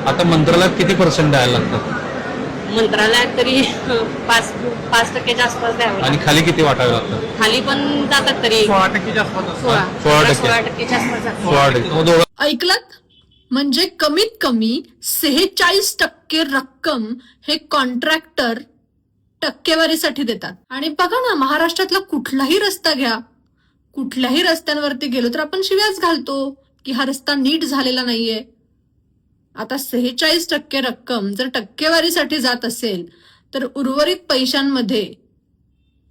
आता मंत्रालयात किती पर्सेंट द्यायला लागतं मंत्रालयात तरी 5% आसपास द्यावं आणि खाली किती वाटावे लागतं? खाली पण जातात तरी 16% आसपास. 16%च्या आसपास जातात. 16%. ऐकलत? म्हणजे कमीत कमी 46% रक्कम हे कॉन्ट्रॅक्टर टक्केवारीसाठी देतात. आणि बघा ना, महाराष्ट्रातला कुठलाही रस्ता घ्या, कुठल्याही रस्त्यांवरती गेलो तर आपण शिव्याच घालतो की हा रस्ता नीट झालेला नाहीये. आता 46% रक्कम जर टक्केवारीसाठी जात असेल तर उर्वरित पैशांमध्ये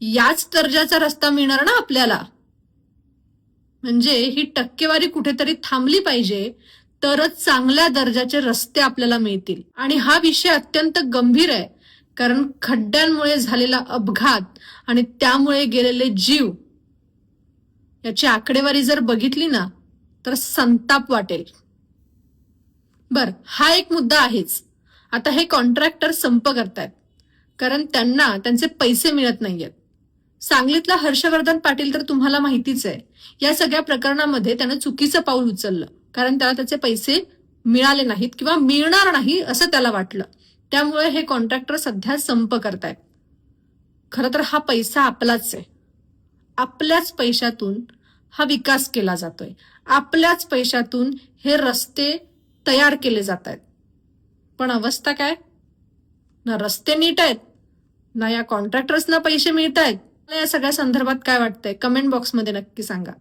याच दर्जाचा रस्ता मिळणार ना आपल्याला. म्हणजे ही टक्केवारी कुठेतरी थांबली पाहिजे, तरच चांगल्या दर्जाचे रस्ते आपल्याला मिळतील. आणि हा विषय अत्यंत गंभीर आहे, कारण खड्ड्यांमुळे झालेला अपघात आणि त्यामुळे गेलेले जीव याची आकडेवारी जर बघितली ना तर संताप वाटेल. बर, हा एक मुद्दा आहेच. आता हे कॉन्ट्रॅक्टर संप करतायत कारण त्यांना त्यांचे पैसे मिळत नाहीयेत. सांगलीतला हर्षवर्धन पाटील तर तुम्हाला माहितीच आहे. या सगळ्या प्रकरणामध्ये त्यानं चुकीचं पाऊल उचललं, कारण त्याला त्याचे पैसे मिळाले नाहीत किंवा मिळणार नाही असं त्याला वाटलं. त्यामुळे हे कॉन्ट्रॅक्टर सध्या संप करतायत. खरं तर हा पैसा आपलाच आहे. आपल्याच पैशातून हा विकास केला जातोय. आपल्याच पैशातून हे रस्ते तयार केले जात आहेत. पण अवस्था काय? ना रस्ते नीट आहेत, ना या कॉन्ट्रॅक्टर्सना पैसे मिळत आहेत. या सगळ्या संदर्भात काय वाटतंय कमेंट बॉक्समध्ये नक्की सांगा.